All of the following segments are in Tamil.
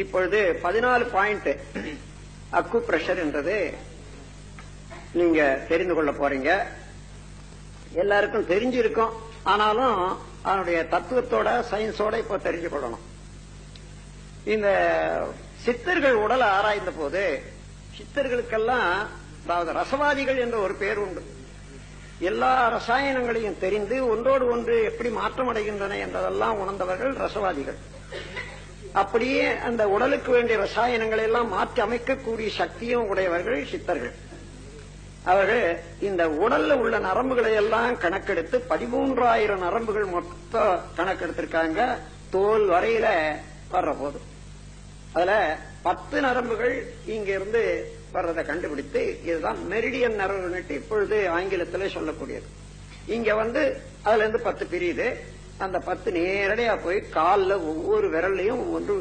இப்பொழுது 14 பாயிண்ட் அக்கு பிரஷர் என்றது நீங்க தெரிந்து கொள்ள போறீங்க. எல்லாருக்கும் தெரிஞ்சிருக்கும், ஆனாலும் அதனுடைய தத்துவத்தோட சயின்ஸோட இப்ப தெரிஞ்சு கொள்ளணும். இந்த சித்தர்கள் உடலை ஆராய்ந்த போது சித்தர்களுக்கெல்லாம், அதாவது ரசவாதிகள் என்ற ஒரு பேர் உண்டு. எல்லா ரசாயனங்களையும் தெரிந்து ஒன்றோடு ஒன்று எப்படி மாற்றம் அடைகின்றன என்றதெல்லாம் உணர்ந்தவர்கள் ரசவாதிகள். அப்படியே அந்த உடலுக்கு வேண்டிய ரசாயனங்களை எல்லாம் மாற்றி அமைக்கக்கூடிய சக்தியும் உடையவர்கள் சித்தர்கள். அவர்கள் இந்த உடல்ல உள்ள நரம்புகளை எல்லாம் கணக்கெடுத்து 13,000 நரம்புகள் மொத்தம் கணக்கெடுத்திருக்காங்க. தோல் வரையில வர்ற போது அதுல 10 நரம்புகள் இங்க இருந்து வர்றதை கண்டுபிடித்து, இதுதான் மெரிடியன் நரம்பு இப்பொழுது ஆங்கிலத்தில் சொல்லக்கூடியது. இங்க அதுல இருந்து 10 பிரியுது. அந்த 10 நேரடியா போய் காலில் ஒவ்வொரு விரல்லையும் ஒவ்வொன்று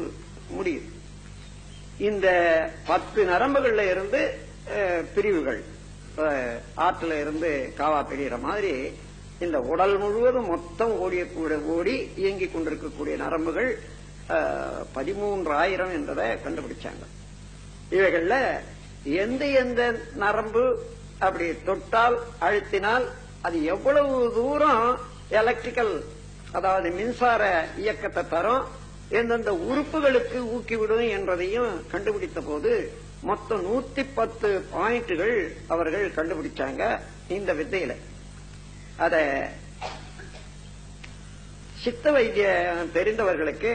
முடியுது. இந்த 10 நரம்புகள்ல இருந்து பிரிவுகள், ஆற்றுல இருந்து காவா பிரிகிற மாதிரி இந்த உடல் முழுவதும் மொத்தம் ஓடி இயங்கிக் கொண்டிருக்கக்கூடிய நரம்புகள் 13,000 என்றதை கண்டுபிடிச்சாங்க. இவைகள்ல எந்த எந்த நரம்பு அப்படி தொட்டால் அழுத்தினால் அது எவ்வளவு தூரம் எலக்ட்ரிக்கல், அதாவது மின்சார இயக்கத்தை தரும், எந்தெந்த உறுப்புகளுக்கு ஊக்கிவிடும் என்றதையும் கண்டுபிடித்த போது மொத்தம் 110 பாயிண்ட்கள் அவர்கள் கண்டுபிடிச்சாங்க இந்த வித்தையில. அத சித்த வைத்தியம் தெரிந்தவர்களுக்கு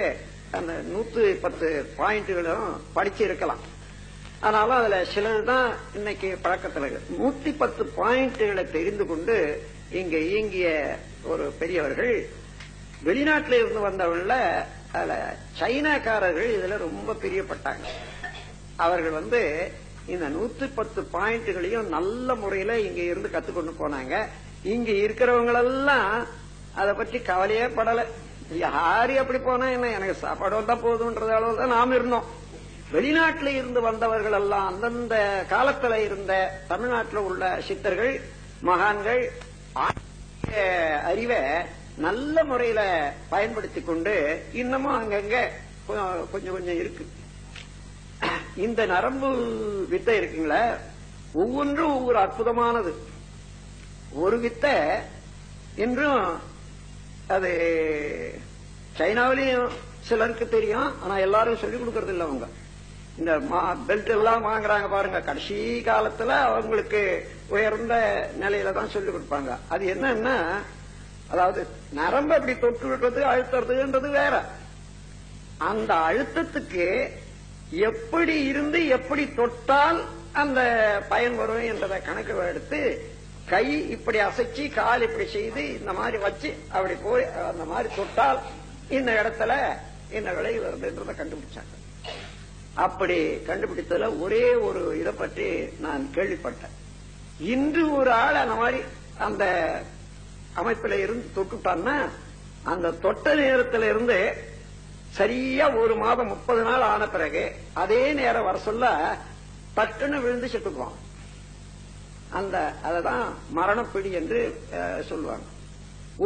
அந்த 110 பாயிண்ட்களும் படிச்சு இருக்கலாம். ஆனாலும் அதுல சிலதுதான் இன்னைக்கு பழக்கத்தில் 110 பாயிண்ட்களை தெரிந்து கொண்டு இங்க இயங்கிய ஒரு பெரியவர்கள். வெளிநாட்டில இருந்து வந்தவங்கள அதுல சைனாக்காரர்கள் இதுல ரொம்ப பிரியப்பட்டாங்க. அவர்கள் இந்த 110 பாயிண்ட்களையும் நல்ல முறையில இங்க இருந்து கத்துக்கொண்டு போனாங்க. இங்க இருக்கிறவங்களெல்லாம் அதை பற்றி கவலையே படல. யாரு அப்படி போனா என்ன, எனக்கு சாப்பாடு வந்தா போதும்ன்றது அளவுதான் நாம் இருந்தோம். வெளிநாட்டில இருந்து வந்தவர்கள் எல்லாம் அந்தந்த காலத்துல இருந்த தமிழ்நாட்டில் உள்ள சித்தர்கள் மகான்கள் அறிவை நல்ல முறையில பயன்படுத்திக் கொண்டு இன்னமும் அங்கங்க கொஞ்சம் கொஞ்சம் இருக்கு. இந்த நரம்பு வித்தை இருக்குங்களா, ஒவ்வொன்றும் ஒவ்வொரு அற்புதமானது. ஒரு வித்தை இன்றும் அது சைனாவிலையும் சிலருக்கு தெரியும், ஆனா எல்லாரும் சொல்லிக் கொடுக்கறது இல்லை. அவங்க இந்த பெல்ட் எல்லாம் வாங்குறாங்க பாருங்க, கடைசி காலத்துல அவங்களுக்கு உயர்ந்த நிலையில தான் சொல்லிக் கொடுப்பாங்க. அது என்னன்னா, அதாவது நரம்பு அப்படி தொட்டு விடுறது அழுத்துறதுன்றது வேற. அந்த அழுத்தத்துக்கு எப்படி இருந்து எப்படி தொட்டால் அந்த பயன் வரும் என்றதை கணக்கு எடுத்து, கை இப்படி அசைச்சு கால் இப்படி செய்து இந்த மாதிரி வச்சு அப்படி போய் அந்த மாதிரி தொட்டால் இந்த இடத்துல இந்த விலை வருதுன்றதை கண்டுபிடிச்சாங்க. அப்படி கண்டுபிடித்ததுல ஒரே ஒரு இதை பற்றி நான் கேள்விப்பட்டேன். இன்று ஒரு ஆள் அந்த மாதிரி அந்த அமைப்புல இருந்து தொட்டுட்டான்னா, அந்த தொட்ட நேரத்தில் இருந்து சரியா ஒரு மாதம் 30 நாள் ஆன பிறகு அதே நேரம் வர சொல்ல பட்டுன்னு விழுந்து செத்துக்குவான். அததான் மரணப்பிடி என்று சொல்லுவாங்க.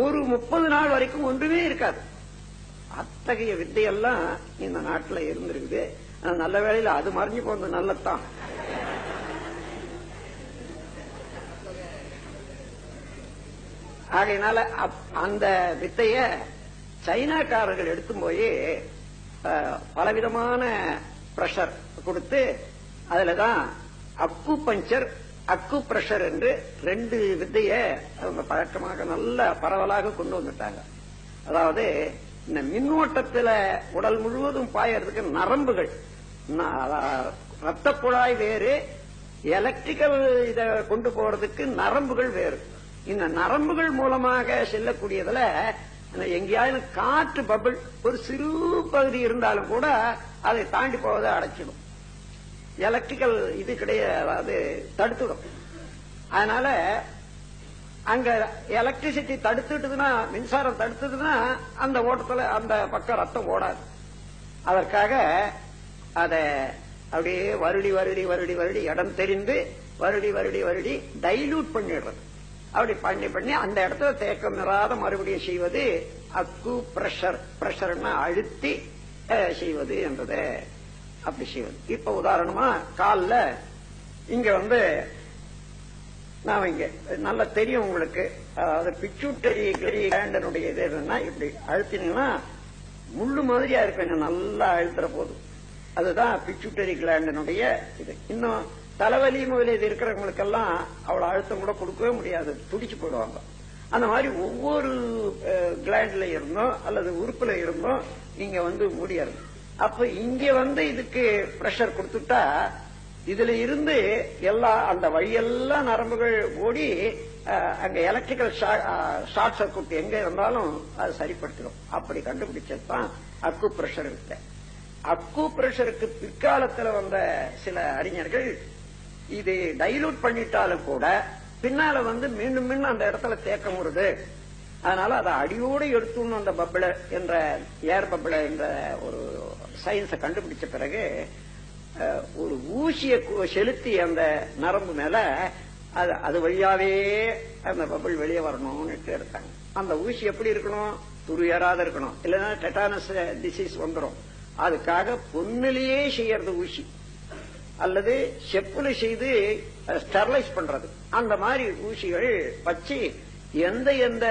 ஒரு 30 நாள் வரைக்கும் ஒன்றுமே இருக்காது. அத்தகைய வித்தையெல்லாம் இந்த நாட்டில் இருந்திருக்குது. நல்ல வேளையில அது மறைஞ்சு போனது நல்லதான். ஆகையினால அந்த வித்தைய சைனாக்காரர்கள் எடுத்தும் போய் பலவிதமான பிரஷர் கொடுத்து அதுலதான் அக்கு பஞ்சர் அக்கு பிரஷர் என்று 2 வித்தைய அவங்க பழக்கமாக நல்ல பரவலாக கொண்டு வந்துட்டாங்க. அதாவது இந்த மின்னோட்டத்துல உடல் முழுவதும் பாயறதுக்கு நரம்புகள், ரத்த குழாய் வேறு, எலக்ட்ரிக்கல் இத கொண்டு போறதுக்கு நரம்புகள் வேறு. இந்த நரம்புகள் மூலமாக செல்லக்கூடியதுல எங்கேயாவது காற்று பபிள் ஒரு சிறு பகுதி இருந்தாலும் கூட அதை தாண்டி போவதை அடைச்சிடும். எலக்ட்ரிக்கல் இது கிடையாது, தடுத்துடும். அதனால அங்க எலக்ட்ரிசிட்டி தடுத்துட்டுதுன்னா, மின்சாரம் தடுத்துதுன்னா அந்த ஓட்டத்துல அந்த பக்கம் ரத்தம் ஓடாது. அதற்காக அதை அப்படியே வருடி வருடி வருடி வருடி இடம் தெரிந்து வருடி வருடி வருடி டைல்யூட் பண்ணிடுறது. அப்படி பண்ணி பண்ணி அந்த இடத்துல தேக்கம் நிறாத மறுபடியும் செய்வது அக்கு பிரஷர். பிரஷர்னா அழுத்தி செய்வது என்றதை அப்படி செய்வது. இப்ப உதாரணமா காலில் இங்க நான் இங்க நல்லா தெரியும் உங்களுக்கு, அதாவது பிட்யூட்டரி கிளாண்டனுடைய இது என்னன்னா, இப்படி அழுத்தினீங்கன்னா முள்ளு மாதிரியா இருக்கு, நல்லா அழுத்துற போதும். அதுதான் பிட்யூட்டரி கிளாண்டனுடைய இது. இன்னும் தலைவலி முதலில் இது இருக்கிறவங்களுக்கெல்லாம் அவ்வளவு அழுத்தம் கூட கொடுக்கவே முடியாது, துடிச்சு போயிடுவாங்க. அந்த மாதிரி ஒவ்வொரு கிளாண்ட்ல இருந்தோம் அல்லது உறுப்புல இருந்தோம் நீங்க முடியாது. அப்ப இங்க இதுக்கு பிரஷர் கொடுத்துட்டா இதுல இருந்து எல்லா அந்த வழியெல்லாம் நரம்புகள் ஓடி அங்க எலக்ட்ரிக்கல் ஷார்ட் சர்க்யூட் எங்க இருந்தாலும் அது சரிப்படுத்திடும். அப்படி கண்டுபிடிச்சதுதான் அக்கு பிரஷர் இருக்கு. அக்கு பிரஷருக்கு பிற்காலத்துல வந்த சில அறிஞர்கள் இது டைலூட் பண்ணிட்டாலும் கூட பின்னால மீண்டும் மீண்டும் அந்த இடத்துல தேக்கம் வருது, அதனால அதை அடியோடு எடுத்துணும் அந்த பப்பிள என்ற ஏர் பப்பிள என்ற ஒரு சயின்ஸை கண்டுபிடிச்ச பிறகு ஒரு ஊசியை செலுத்தி அந்த நரம்பு மேல அது வழியாவே அந்த பப்பிள் வெளியே வரணும்னு எடுத்தாங்க. அந்த ஊசி எப்படி இருக்கணும்? துரு இருக்கணும், இல்லைன்னா டெட்டானஸ் டிசீஸ் வந்துடும். அதுக்காக பொண்ணுலயே செய்யறது ஊசி அல்லது செப்புல செய்து ஸ்டெர்லைஸ் பண்றது. அந்த மாதிரி ஊசிகள் வச்சு எந்த எந்த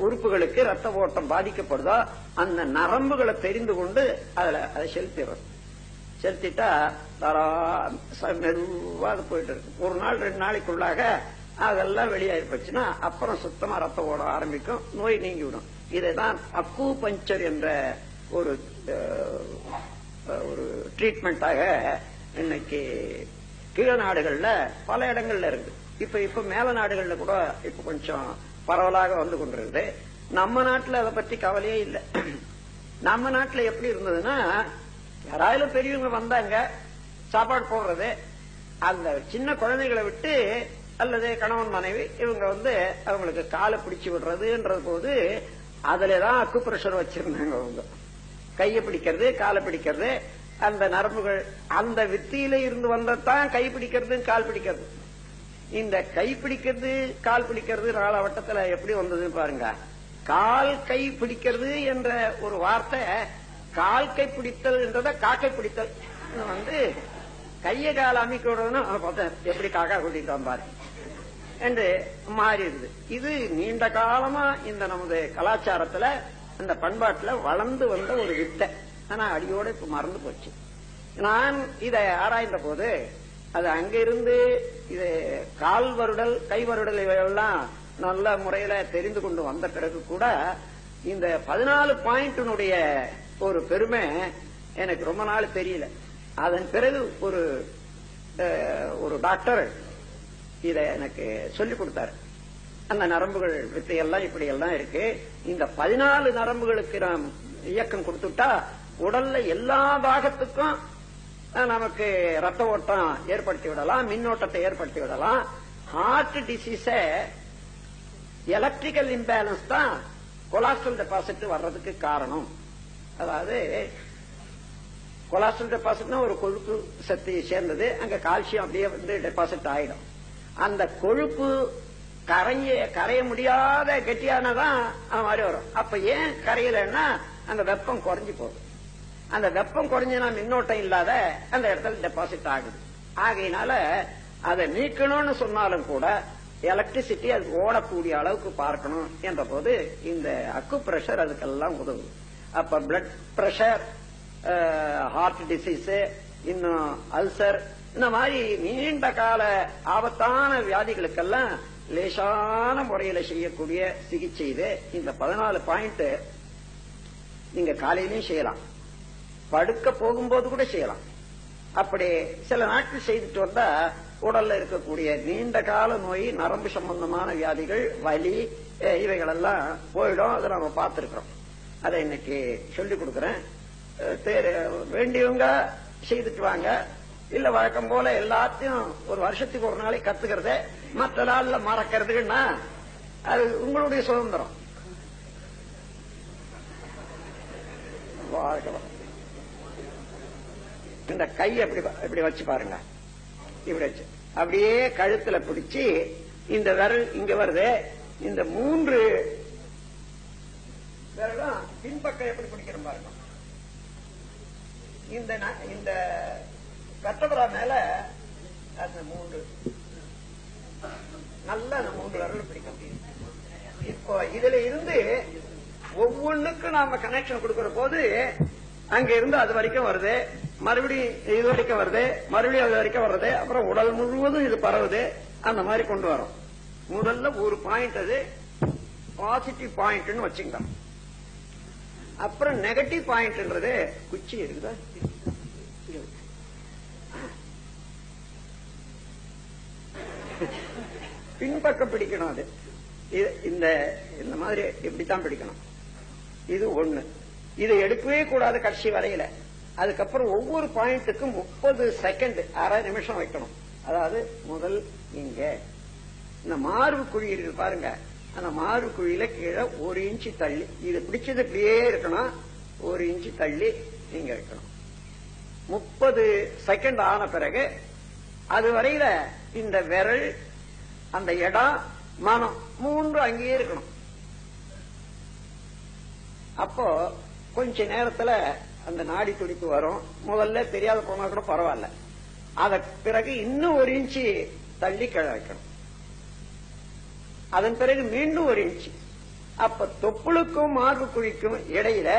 உறுப்புகளுக்கு ரத்த ஓட்டம் பாதிக்கப்படுதோ அந்த நரம்புகளை தெரிந்து கொண்டு அதை செலுத்திடுறது. செலுத்திட்டா மெதுவா அது போயிட்டு இருக்கு. ஒரு நாள் 2 நாளைக்குள்ளாக அதெல்லாம் வெளியாகி போச்சுன்னா அப்புறம் சுத்தமா ரத்தம் ஓட ஆரம்பிக்கும், நோய் நீங்கிவிடும். இதைதான் அக்கு பஞ்சர் என்ற ஒரு ட்ரீட்மெண்டாக இன்னைக்கு கீழ நாடுகள்ல பல இடங்கள்ல இருக்கு. இப்ப மேல நாடுகள்ல கூட இப்ப கொஞ்சம் பரவலாக வந்து கொண்டிருக்குது. நம்ம நாட்டுல அதை பத்தி கவலையே இல்லை. நம்ம நாட்டுல எப்படி இருந்ததுன்னா, யாராவது பெரியவங்க வந்தாங்க சாப்பாடு போடுறது, அந்த சின்ன குழந்தைகளை விட்டு அல்லது கணவன் மனைவி இவங்க அவங்களுக்கு காலை பிடிச்சு விடுறதுன்றது போது அதுலதான் அக்கு பிரஷர் வச்சிருந்தாங்க. அவங்க கையை பிடிக்கிறது, காலை பிடிக்கிறது, அந்த நரம்புகள் அந்த வித்தியில இருந்து வந்ததான் கை பிடிக்கிறது, கால் பிடிக்கிறது. இந்த கை பிடிக்கிறது கால் பிடிக்கிறது நாளாவட்டத்துல எப்படி வந்ததுன்னு பாருங்க. கால் கை பிடிக்கிறது என்ற ஒரு வார்த்தை கால் கை பிடித்தல் என்றத காக்கை பிடித்தல் கைய கால் அமைக்கணும்னு எப்படி காக்கா கூட்டிட்டு வந்தாரு என்று மாறி இருக்குது. இது நீண்ட காலமா இந்த நமது கலாச்சாரத்துல அந்த பண்பாட்டுல வளர்ந்து வந்த ஒரு வித்தை. ஆனா அடியோட இப்ப மறந்து போச்சு. நான் இதை ஆராய்ந்த போது அது அங்கிருந்து இது கால் வருடல் கை வருடல் இவையெல்லாம் நல்ல முறையில தெரிந்து கொண்டு வந்த பிறகு கூட இந்த 14 பாயிண்டினுடைய ஒரு பெருமை எனக்கு ரொம்ப நாள் தெரியல. அதன் பிறகு ஒரு டாக்டர் இத எனக்கு சொல்லிக் கொடுத்தாரு. அந்த நரம்புகள் வித்தையெல்லாம் இப்படி எல்லாம் இருக்கு. இந்த 14 நரம்புகளுக்கு நாம் இயக்கம் கொடுத்துட்டா உடல்ல எல்லா பாகத்துக்கும் நமக்கு ரத்த ஓட்டம் ஏற்படுத்தி விடலாம், மின்னோட்டத்தை ஏற்படுத்தி விடலாம். ஹார்ட் டிசீஸ எலக்ட்ரிக்கல் இம்பேலன்ஸ் தான் கொலாஸ்ட்ரல் டெபாசிட் வர்றதுக்கு காரணம். அதாவது கொலாஸ்ட்ரல் டெபாசிட்னா ஒரு கொழுப்பு சக்தி சேர்ந்தது, அங்க கால்சியம் அப்படியே டெபாசிட் ஆயிடும். அந்த கொழுப்பு கரைய முடியாத கெட்டியானதான் அந்த மாதிரி வரும். அப்ப ஏன் கரையலன்னா அந்த வெப்பம் குறைஞ்சு போகுது. அந்த வெப்பம் குறைஞ்சுனா மின்னோட்டம் இல்லாத அந்த இடத்துல டெபாசிட் ஆகுது. ஆகையினால அதை நீக்கணும்னு சொன்னாலும் கூட எலக்ட்ரிசிட்டி அது ஓடக்கூடிய அளவுக்கு பார்க்கணும் என்ற போது இந்த அக்கு பிரஷர் அதுக்கெல்லாம் உதவுது. அப்ப பிளட் பிரஷர், ஹார்ட் டிசீஸ், இன்னும் அல்சர், இந்த மாதிரி நீண்ட கால ஆபத்தான வியாதிகளுக்கெல்லாம் லேசான முறையில செய்யக்கூடிய சிகிச்சை இது. இந்த 14 பாயிண்ட் நீங்க காலையிலையும் செய்யலாம், படுக்க போகும்போது கூட செய்யலாம். அப்படி சில நாட்கள் செய்துட்டு வந்தா உடல்ல இருக்கக்கூடிய நீண்ட கால நோய், நரம்பு சம்பந்தமான வியாதிகள், வலி இவைகளெல்லாம் போயிடும். அதை நம்ம பார்த்திருக்கிறோம். அதை இன்னைக்கு சொல்லிக் கொடுக்கிறேன். வேண்டியவங்க செய்துட்டு வாங்க. இல்ல வழக்கம் போல எல்லாத்தையும் ஒரு வருஷத்துக்கு ஒரு நாளைக்கு கத்துக்கிறத மற்ற நாள்ல மறக்கிறதுக்குன்னா அது உங்களுடைய சுதந்திரம். இந்த கையை இப்படி வச்சு பாருங்க. இப்படி வச்சு அப்படியே கழுத்துல பிடிச்சி இந்த விரல் இங்க வருது. இந்த 3 விரலும் பின்பக்கம் எப்படி பிடிக்கிறோம் பாருங்க. இந்த கட்டபுரா மேல அந்த 3 நல்லா அந்த 3 விரல் பிடிக்கும். இப்போ இதுல இருந்து ஒவ்வொன்றுக்கும் நாம கனெக்ஷன் கொடுக்கிற போது அங்க இருந்து அது வரைக்கும் வருது, மறுபடியும் இது வரைக்கும் வருது, மறுபடியும் அது வரைக்கும் வர்றது, அப்புறம் உடல் முழுவதும் இது பரவுது. அந்த மாதிரி கொண்டு வரோம். முதல்ல ஒரு பாயிண்ட் அது பாசிட்டிவ் பாயிண்ட் வச்சுங்க. அப்புறம் நெகட்டிவ் பாயிண்ட்ன்றது குச்சி இருக்குதா, பின்பக்கம் பிடிக்கணும். அது இந்த மாதிரி இப்படித்தான் பிடிக்கணும். இது ஒண்ணு. இதை எடுக்கவே கூடாது கடைசி வரையில. அதுக்கப்புறம் ஒவ்வொரு பாயிண்ட்டுக்கும் 30 செகண்ட், அரை நிமிஷம் வைக்கணும். அதாவது முதல் இங்க இந்த மார்பு குழி இருக்கு பாருங்க, அந்த மார்பு குழியில கீழே 1 இன்ச்சு தள்ளி, இது பிடிச்சது இப்படியே இருக்கணும், 1 இன்ச்சு தள்ளி இங்க வைக்கணும். 30 செகண்ட் ஆன பிறகு அது வரையில இந்த விரல், அந்த இடம், மனம் 3 அங்கேயே இருக்கணும். அப்போ கொஞ்ச நேரத்துல அந்த நாடி துடிப்பு வரும். முதல்ல தெரியாத போனா கூட பரவாயில்ல. அத பிறகு இன்னும் 1 இன்ச்சு தள்ளி கீழே வைக்கணும். அதன் பிறகு மீண்டும் 1 இன்ச்சு. அப்ப தொப்புளுக்கும் மார்பு குழிக்கும் இடையில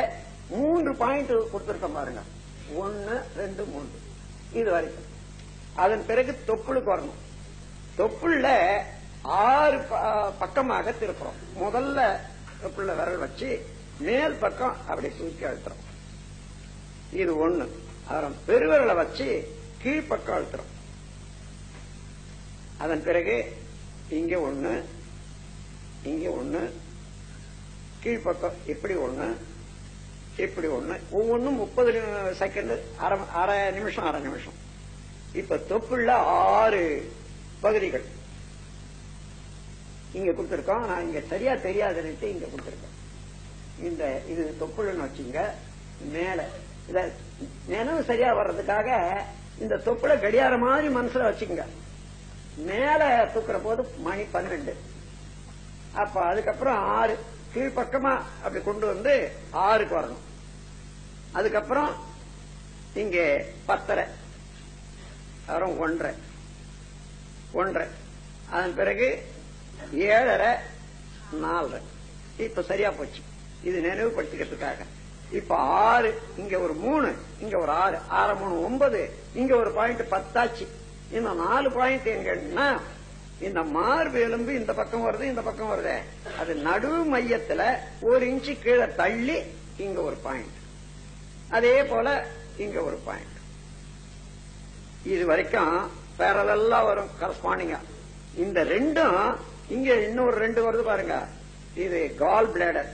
3 பாயிண்ட் கொடுத்திருக்கோம் பாருங்க, 1 2 3 இது வரைக்கும். அதன் பிறகு தொப்புளுக்கு வரணும். தொப்புள்ள 6 பக்கமாக திருப்புறோம். முதல்ல தொப்புள்ள விரல் வச்சு மேல் பக்கம் அப்படி தூக்கி அழுத்துறோம். இது 1. அப்புறம் பெருவிரலை வச்சு கீழ்பக்கம் அழுத்துறோம். அதன் பிறகு இங்க 1, இங்க 1, கீழ்பக்கம் இப்படி 1, இப்படி 1. ஒவ்வொன்றும் 30 செகண்ட், அரை நிமிஷம். இப்ப தொப்புள்ள 6 பகுதிகள் இங்க கொடுத்திருக்கோம். நான் இங்க சரியா தெரியாதுன்னு இங்க கொடுத்திருக்கேன். இது தொப்புள்னு வச்சுங்க. மேல இத நினைவு சரியா வர்றதுக்காக இந்த தொப்புளை கடியார மாதிரி மனசுல வச்சுங்க. மேல தூக்குற போது மணி 12. அப்ப அதுக்கப்புறம் 6 கீழ்பக்கமா அப்படி கொண்டு வந்து 6க்கு வரணும். அதுக்கப்புறம் இங்க 10:30, அப்புறம் 1:30, அதன் பிறகு 7:30, 4:30. இப்ப சரியா போச்சு. இது நினைவுபடுத்திக்கிறதுக்காக. இப்ப 6, இங்க ஒரு 3, இங்க ஒரு 6, 6 3 9, இங்க ஒரு பாயிண்ட் 10 ஆச்சு. இந்த 4 பாயிண்ட் எங்கன்னா இந்த மார்பு எலும்பு இந்த பக்கம் வருது, இந்த பக்கம் வருது. அது நடு மையத்துல 1 இன்ச்சு கீழே தள்ளி இங்க ஒரு பாயிண்ட், அதே போல இங்க ஒரு பாயிண்ட். இது வரைக்கும் பேரலா வரும் கரஸ்பாண்டிங்கா. இந்த 2ம் இங்க இன்னொரு 2 வருது பாருங்க, இது கால் பிளேடர்.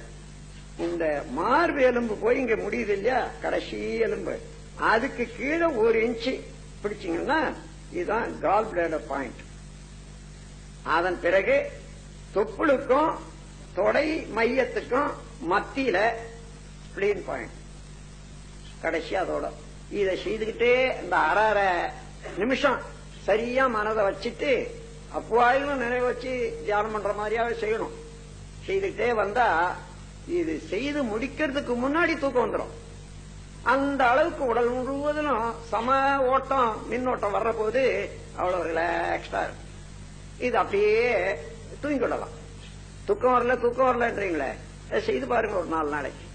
இந்த மார்பு எலும்பு போய் இங்க முடியுது இல்லையா, கடைசி எலும்பு, அதுக்கு கீழே 1 இன்ச்சு பிடிச்சிங்கன்னா இதுதான் கால் பிளேடர் பாயிண்ட். அதன் பிறகு தொப்புளுக்கும் தொடை மையத்துக்கும் மத்தியில ஸ்பிளீன் பாயிண்ட் கடைசி. அதோட இதை செய்துகிட்டே இந்த அரை நிமிஷம் சரியா மனதை வச்சுட்டு அப்பாயும் நினைவு வச்சு தியானம் பண்ற மாதிரியாவே செய்யணும். செய்துகிட்டே வந்தா இது செய்து முடிக்கிறதுக்கு முன்னாடி தூக்கம் வந்துடும். அந்த அளவுக்கு உடல் முழுவதும் சம ஓட்டம், மின்னோட்டம் வர்ற போது அவ்வளவு ரிலாக்ஸ்டா இருக்கும். இது அப்படியே தூங்கிவிடலாம். தூக்கம் வரலன்றீங்களே, செய்து பாருங்க ஒரு 4 நாளைக்கு.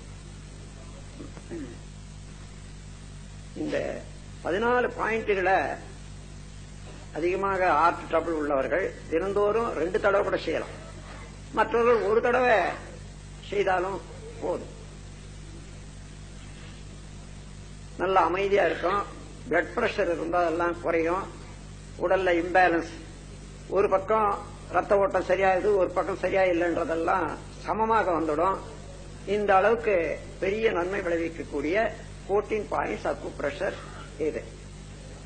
இந்த 14 பாயிண்ட்களை அதிகமாக ஹார்ட் ட்ரபிள் உள்ளவர்கள் தினந்தோறும் 2 தடவை கூட செய்யலாம். மற்றவர்கள் 1 தடவை செய்தாலும் போதும். நல்ல அமைதியா இருக்கும். பிளட் பிரஷர் இருந்தா அதெல்லாம் குறையும். உடல்ல இம்பேலன்ஸ், ஒரு பக்கம் ரத்த ஓட்டம் சரியாகுது, ஒரு பக்கம் சரியா இல்லைன்றதெல்லாம் சமமாக வந்துடும். இந்த அளவுக்கு பெரிய நன்மை விளைவிக்கக்கூடிய 14 பாயிண்ட்ஸ் அக்கு பிரஷர் இது.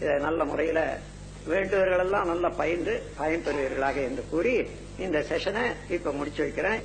இதை நல்ல முறையில வேண்டுவர்கள் எல்லாம் நல்ல பயன்பெறுவீர்களாக என்று கூறி இந்த செஷனை இப்ப முடிச்சு வைக்கிறேன்.